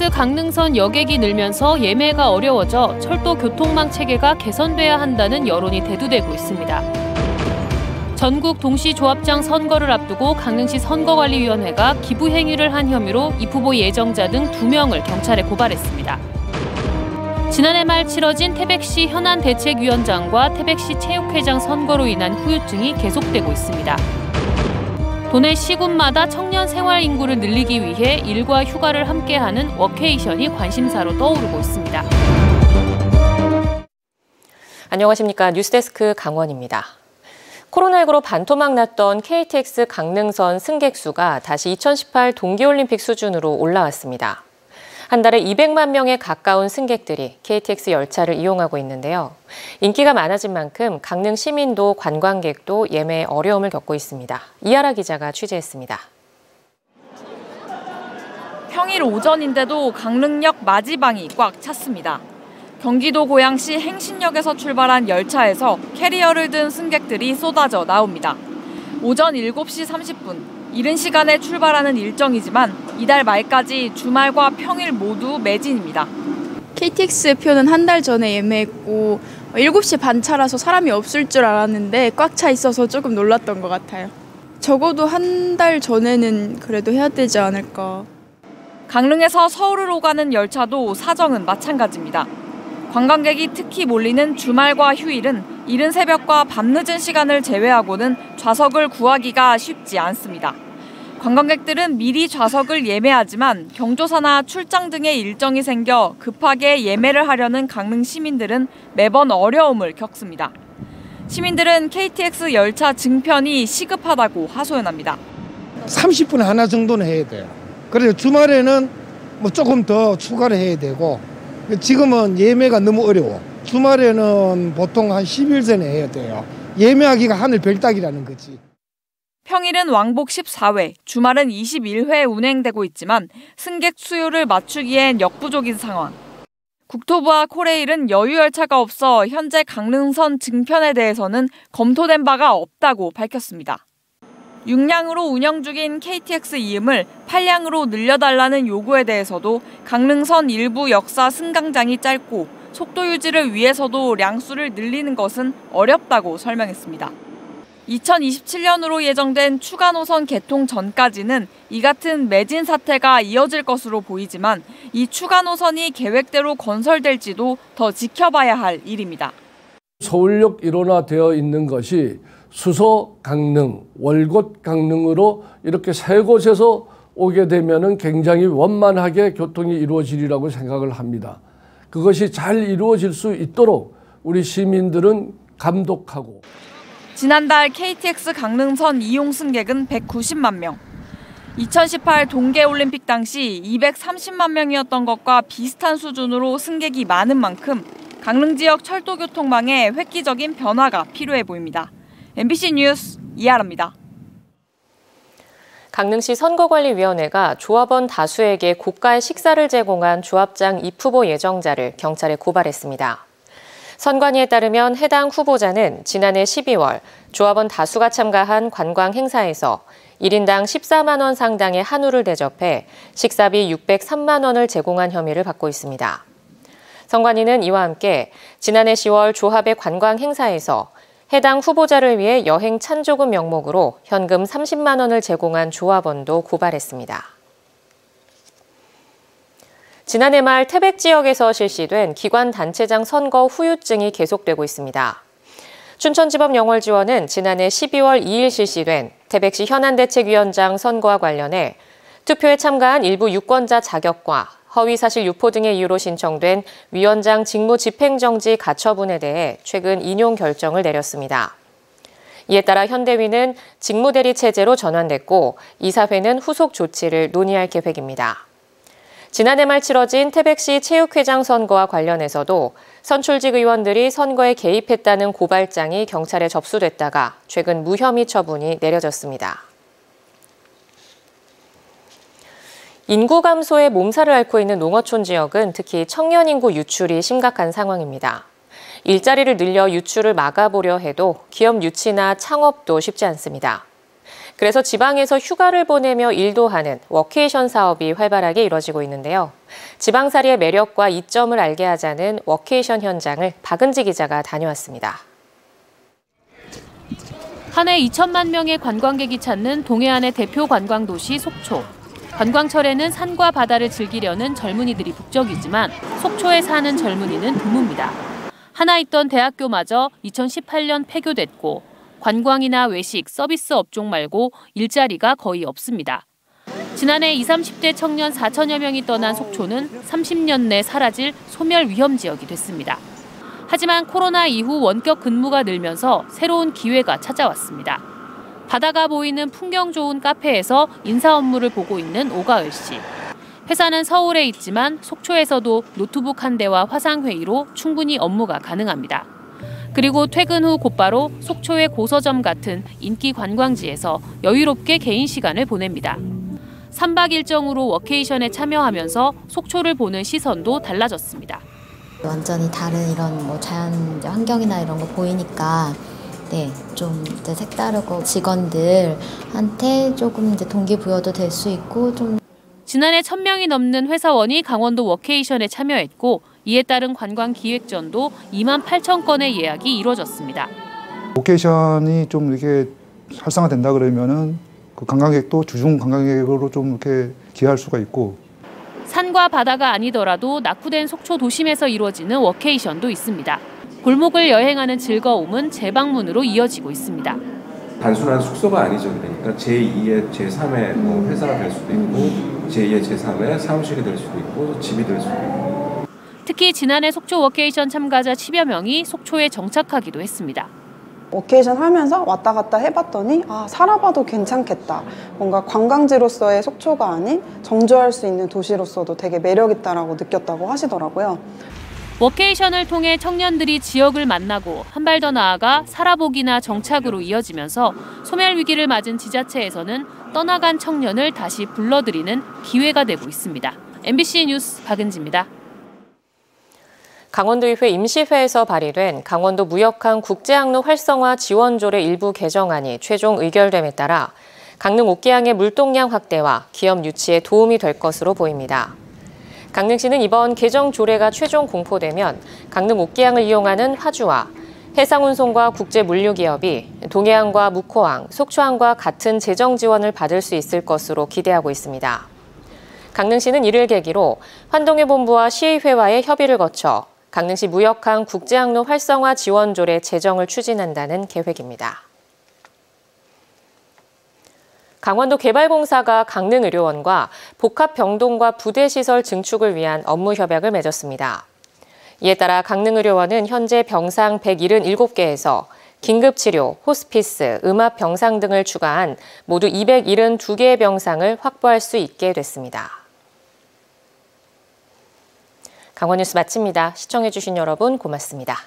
KTX 강릉선 여객이 늘면서 예매가 어려워져 철도 교통망 체계가 개선돼야 한다는 여론이 대두되고 있습니다. 전국 동시조합장 선거를 앞두고 강릉시 선거관리위원회가 기부행위를 한 혐의로 이 후보 예정자 등 2명을 경찰에 고발했습니다. 지난해 말 치러진 태백시 현안대책위원장과 태백시 체육회장 선거로 인한 후유증이 계속되고 있습니다. 도내 시군마다 청년 생활 인구를 늘리기 위해 일과 휴가를 함께하는 워케이션이 관심사로 떠오르고 있습니다. 안녕하십니까. 뉴스데스크 강원입니다. 코로나19로 반토막 났던 KTX 강릉선 승객 수가 다시 2018 동계올림픽 수준으로 올라왔습니다. 한 달에 200만 명에 가까운 승객들이 KTX 열차를 이용하고 있는데요. 인기가 많아진 만큼 강릉 시민도 관광객도 예매에 어려움을 겪고 있습니다. 이하라 기자가 취재했습니다. 평일 오전인데도 강릉역 마지방이 꽉 찼습니다. 경기도 고양시 행신역에서 출발한 열차에서 캐리어를 든 승객들이 쏟아져 나옵니다. 오전 7시 30분. 이른 시간에 출발하는 일정이지만 이달 말까지 주말과 평일 모두 매진입니다. KTX 표는 한 달 전에 예매했고 7시 반 차라서 사람이 없을 줄 알았는데 꽉 차 있어서 조금 놀랐던 것 같아요. 적어도 한 달 전에는 그래도 해야 되지 않을까. 강릉에서 서울을 오가는 열차도 사정은 마찬가지입니다. 관광객이 특히 몰리는 주말과 휴일은 이른 새벽과 밤늦은 시간을 제외하고는 좌석을 구하기가 쉽지 않습니다. 관광객들은 미리 좌석을 예매하지만 경조사나 출장 등의 일정이 생겨 급하게 예매를 하려는 강릉 시민들은 매번 어려움을 겪습니다. 시민들은 KTX 열차 증편이 시급하다고 하소연합니다. 30분에 하나 정도는 해야 돼요. 그래서 주말에는 조금 더 추가를 해야 되고 지금은 예매가 너무 어려워. 주말에는 보통 한 10일 전에 해야 돼요. 예매하기가 하늘 별따기라는 거지. 평일은 왕복 14회, 주말은 21회 운행되고 있지만 승객 수요를 맞추기엔 역부족인 상황. 국토부와 코레일은 여유열차가 없어 현재 강릉선 증편에 대해서는 검토된 바가 없다고 밝혔습니다. 6량으로 운영 중인 KTX 이음을 8량으로 늘려달라는 요구에 대해서도 강릉선 일부 역사 승강장이 짧고 속도 유지를 위해서도 량수를 늘리는 것은 어렵다고 설명했습니다. 2027년으로 예정된 추가 노선 개통 전까지는 이 같은 매진 사태가 이어질 것으로 보이지만 이 추가 노선이 계획대로 건설될지도 더 지켜봐야 할 일입니다. 서울역 일원화되어 있는 것이 수서 강릉, 월곶 강릉으로 이렇게 세 곳에서 오게 되면은 굉장히 원만하게 교통이 이루어지리라고 생각을 합니다. 그것이 잘 이루어질 수 있도록 우리 시민들은 감독하고. 지난달 KTX 강릉선 이용 승객은 190만 명. 2018 동계올림픽 당시 230만 명이었던 것과 비슷한 수준으로 승객이 많은 만큼 강릉 지역 철도 교통망에 획기적인 변화가 필요해 보입니다. MBC 뉴스 이하라입니다. 강릉시 선거관리위원회가 조합원 다수에게 고가의 식사를 제공한 조합장 입 후보 예정자를 경찰에 고발했습니다. 선관위에 따르면 해당 후보자는 지난해 12월 조합원 다수가 참가한 관광 행사에서 1인당 14만 원 상당의 한우를 대접해 식사비 603만 원을 제공한 혐의를 받고 있습니다. 선관위는 이와 함께 지난해 10월 조합의 관광 행사에서 해당 후보자를 위해 여행 찬조금 명목으로 현금 30만 원을 제공한 조합원도 고발했습니다. 지난해 말 태백 지역에서 실시된 기관단체장 선거 후유증이 계속되고 있습니다. 춘천지법 영월지원은 지난해 12월 2일 실시된 태백시 현안대책위원장 선거와 관련해 투표에 참가한 일부 유권자 자격과 허위사실 유포 등의 이유로 신청된 위원장 직무 집행정지 가처분에 대해 최근 인용 결정을 내렸습니다. 이에 따라 현대위는 직무대리 체제로 전환됐고 이사회는 후속 조치를 논의할 계획입니다. 지난해 말 치러진 태백시 체육회장 선거와 관련해서도 선출직 의원들이 선거에 개입했다는 고발장이 경찰에 접수됐다가 최근 무혐의 처분이 내려졌습니다. 인구 감소에 몸살을 앓고 있는 농어촌 지역은 특히 청년 인구 유출이 심각한 상황입니다. 일자리를 늘려 유출을 막아보려 해도 기업 유치나 창업도 쉽지 않습니다. 그래서 지방에서 휴가를 보내며 일도 하는 워케이션 사업이 활발하게 이뤄지고 있는데요. 지방살이의 매력과 이점을 알게 하자는 워케이션 현장을 박은지 기자가 다녀왔습니다. 한 해 2천만 명의 관광객이 찾는 동해안의 대표 관광도시 속초. 관광철에는 산과 바다를 즐기려는 젊은이들이 북적이지만 속초에 사는 젊은이는 드뭅니다. 하나 있던 대학교마저 2018년 폐교됐고 관광이나 외식, 서비스 업종 말고 일자리가 거의 없습니다. 지난해 20, 30대 청년 4천여 명이 떠난 속초는 30년 내 사라질 소멸 위험 지역이 됐습니다. 하지만 코로나 이후 원격 근무가 늘면서 새로운 기회가 찾아왔습니다. 바다가 보이는 풍경 좋은 카페에서 인사 업무를 보고 있는 오가을 씨. 회사는 서울에 있지만 속초에서도 노트북 한 대와 화상회의로 충분히 업무가 가능합니다. 그리고 퇴근 후 곧바로 속초의 고서점 같은 인기 관광지에서 여유롭게 개인 시간을 보냅니다. 3박 일정으로 워케이션에 참여하면서 속초를 보는 시선도 달라졌습니다. 완전히 다른 이런 자연 환경이나 이런 거 보이니까 좀 색다르고 직원들한테 조금 동기부여도 될 수 있고 좀. 지난해 1,000명이 넘는 회사원이 강원도 워케이션에 참여했고 이에 따른 관광 기획전도 2만 8천 건의 예약이 이루어졌습니다. 워케이션이 좀 이렇게 활성화된다 그러면은 그 관광객도 주중 관광객으로 좀 이렇게 기여할 수가 있고. 산과 바다가 아니더라도 낙후된 속초 도심에서 이루어지는 워케이션도 있습니다. 골목을 여행하는 즐거움은 재방문으로 이어지고 있습니다. 단순한 숙소가 아니죠. 그러니까 제2의 제3의 회사가 될 수도 있고 제2의 제3의 사무실이 될 수도 있고 집이 될 수도 있고. 특히 지난해 속초 워케이션 참가자 10여 명이 속초에 정착하기도 했습니다. 워케이션 하면서 왔다 갔다 해봤더니 살아봐도 괜찮겠다. 뭔가 관광지로서의 속초가 아닌 정주할 수 있는 도시로서도 되게 매력있다라고 느꼈다고 하시더라고요. 워케이션을 통해 청년들이 지역을 만나고 한 발 더 나아가 살아보기나 정착으로 이어지면서 소멸 위기를 맞은 지자체에서는 떠나간 청년을 다시 불러들이는 기회가 되고 있습니다. MBC 뉴스 박은지입니다. 강원도의회 임시회에서 발의된 강원도 무역항 국제항로 활성화 지원조례 일부 개정안이 최종 의결됨에 따라 강릉 옥계항의 물동량 확대와 기업 유치에 도움이 될 것으로 보입니다. 강릉시는 이번 개정 조례가 최종 공포되면 강릉 옥계항을 이용하는 화주와 해상운송과 국제물류기업이 동해항과 묵호항, 속초항과 같은 재정 지원을 받을 수 있을 것으로 기대하고 있습니다. 강릉시는 이를 계기로 환동회 본부와 시의회와의 협의를 거쳐 강릉시 무역항 국제항로 활성화 지원조례 제정을 추진한다는 계획입니다. 강원도 개발공사가 강릉의료원과 복합병동과 부대시설 증축을 위한 업무 협약을 맺었습니다. 이에 따라 강릉의료원은 현재 병상 177개에서 긴급치료, 호스피스, 음압병상 등을 추가한 모두 272개의 병상을 확보할 수 있게 됐습니다. 강원뉴스 마칩니다. 시청해주신 여러분 고맙습니다.